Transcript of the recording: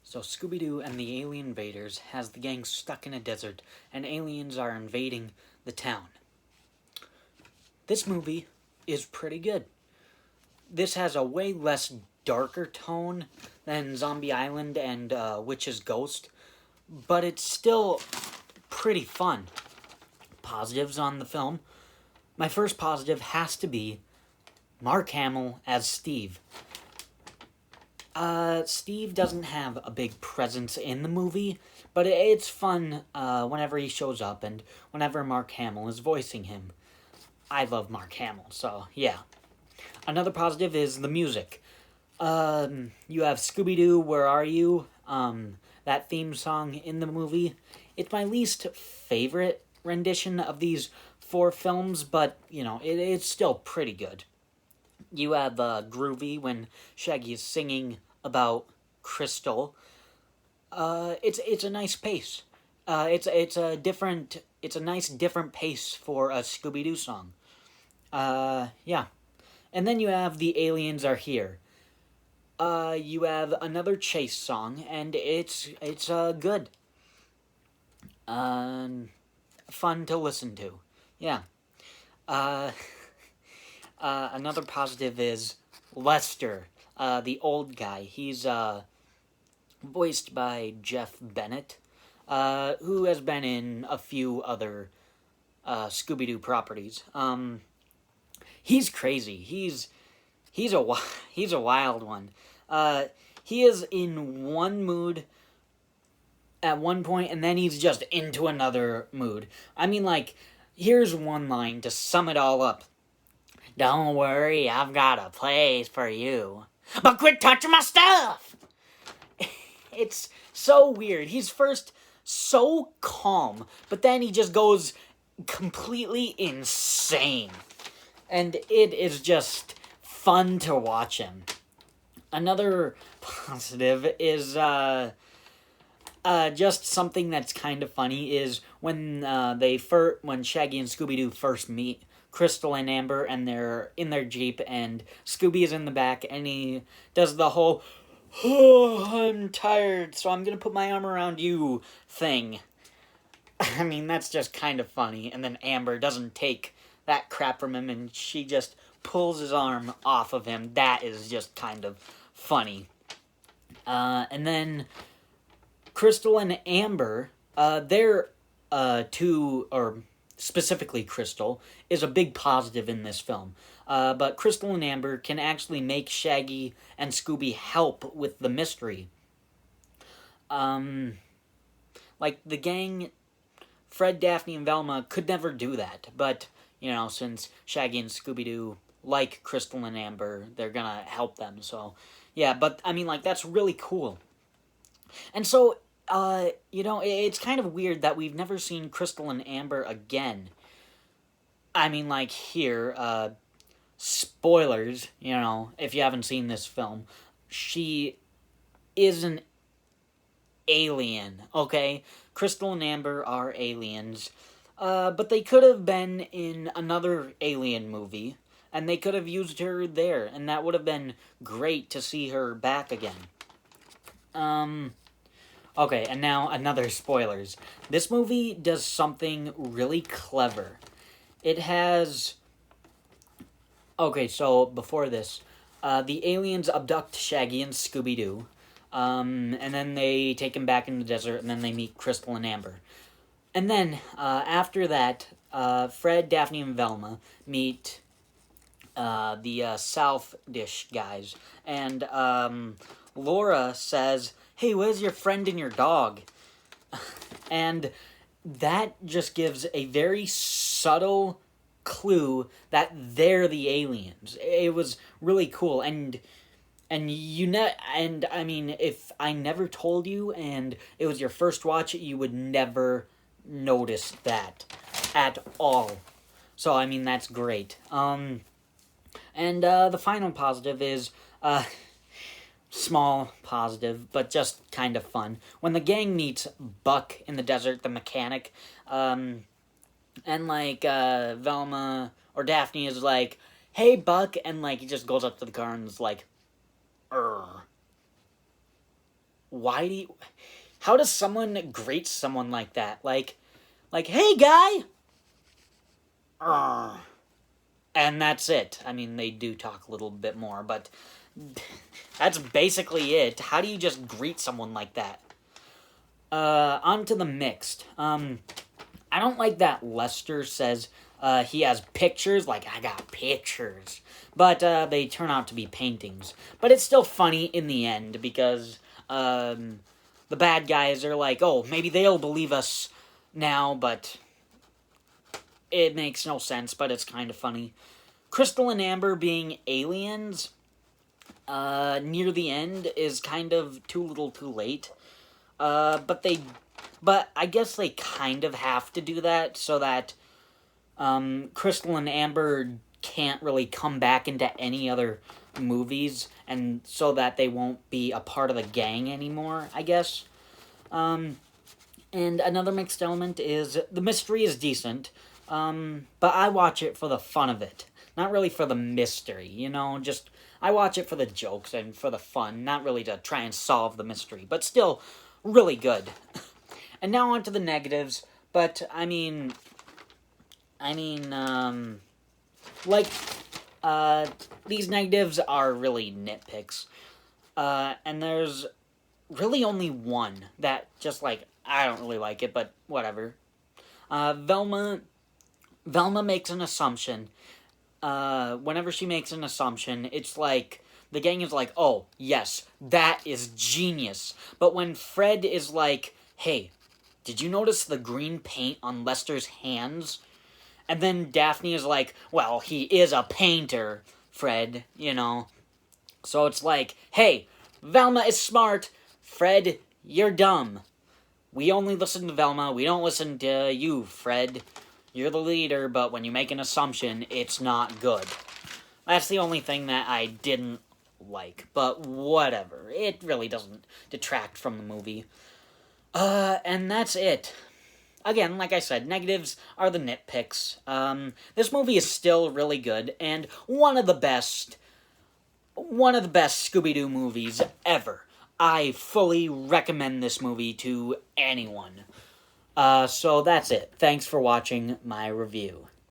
So Scooby-Doo and the alien invaders has the gang stuck in a desert, and aliens are invading the town. This movie is pretty good. This has a way less darker tone than Zombie Island and Witch's Ghost, but it's still pretty fun. Positives on the film. My first positive has to be Mark Hamill as Steve. Steve doesn't have a big presence in the movie, but it's fun whenever he shows up and whenever Mark Hamill is voicing him. I love Mark Hamill, so yeah. Another positive is the music. You have Scooby-Doo, Where Are You? That theme song in the movie. It's my least favorite rendition of these four films, but, it's still pretty good. You have Groovy when Shaggy is singing about Crystal. It's a nice pace. It's a nice different pace for a Scooby-Doo song. Yeah. And then you have The Aliens Are Here. You have another chase song, and it's good. Fun to listen to. Yeah. Another positive is Lester, the old guy. He's voiced by Jeff Bennett, who has been in a few other Scooby-Doo properties. He's crazy. He's a wild one. He is in one mood at one point, and then he's just into another mood. I mean, here's one line to sum it all up. Don't worry, I've got a place for you. But quit touching my stuff! It's so weird. He's first so calm, but then he just goes completely insane. And it is just fun to watch him. Another positive is just something that's kind of funny is when when Shaggy and Scooby-Doo first meet Crystal and Amber, and they're in their Jeep, and Scooby is in the back, and he does the whole, "Oh, I'm tired, so I'm gonna put my arm around you" thing. I mean, that's just kind of funny, and then Amber doesn't take that crap from him, and she just pulls his arm off of him. That is just kind of funny. And then Crystal and Amber, they're or specifically Crystal, is a big positive in this film. But Crystal and Amber can actually make Shaggy and Scooby help with the mystery. The gang, Fred, Daphne, and Velma could never do that. But, since Shaggy and Scooby-Doo like Crystal and Amber, they're gonna help them. So, yeah, but, that's really cool. And so, it's kind of weird that we've never seen Crystal and Amber again. Here, spoilers, if you haven't seen this film, she is an alien, okay? Crystal and Amber are aliens, but they could have been in another alien movie, and they could have used her there, and that would have been great to see her back again. Okay, and now another spoilers. This movie does something really clever. It has... Okay, so before this, the aliens abduct Shaggy and Scooby-Doo, and then they take him back in the desert, and then they meet Crystal and Amber. And then, after that, Fred, Daphne, and Velma meet the South Dish guys, and Laura says, "Hey, where's your friend and your dog?" And that just gives a very subtle clue that they're the aliens. It was really cool, and if I never told you and it was your first watch, you would never notice that at all. So that's great. And the final positive is small positive, but just kind of fun. When the gang meets Buck in the desert, the mechanic, and Velma or Daphne is like, "Hey, Buck," and he just goes up to the car and is like, "Urgh." how does someone greet someone like that? Hey guy! Arr. And that's it. I mean, they do talk a little bit more, but that's basically it. How do you just greet someone like that? On to the mixed. I don't like that Lester says he has pictures, like, I got pictures. But they turn out to be paintings. But it's still funny in the end because the bad guys are like, oh, maybe they'll believe us now, but it makes no sense, but it's kind of funny. Crystal and Amber being aliens near the end is kind of too little too late. But I guess they kind of have to do that so that Crystal and Amber can't really come back into any other movies, and so that they won't be a part of the gang anymore, I guess. And another mixed element is the mystery is decent, but I watch it for the fun of it. Not really for the mystery, just I watch it for the jokes and for the fun, not really to try and solve the mystery, but still really good. And now on to the negatives, but these negatives are really nitpicks. And there's really only one that just, I don't really like it, but whatever. Velma makes an assumption. Whenever she makes an assumption, it's like, the gang is like, oh, yes, that is genius. But when Fred is like, hey, did you notice the green paint on Lester's hands? And then Daphne is like, well, he is a painter, Fred, So it's like, hey, Velma is smart. Fred, you're dumb. We only listen to Velma. We don't listen to you, Fred. You're the leader, but when you make an assumption, it's not good. That's the only thing that I didn't like, but whatever. It really doesn't detract from the movie. And that's it. Again, like I said, negatives are the nitpicks. This movie is still really good, and one of the best Scooby-Doo movies ever. I fully recommend this movie to anyone. So that's it. Thanks for watching my review.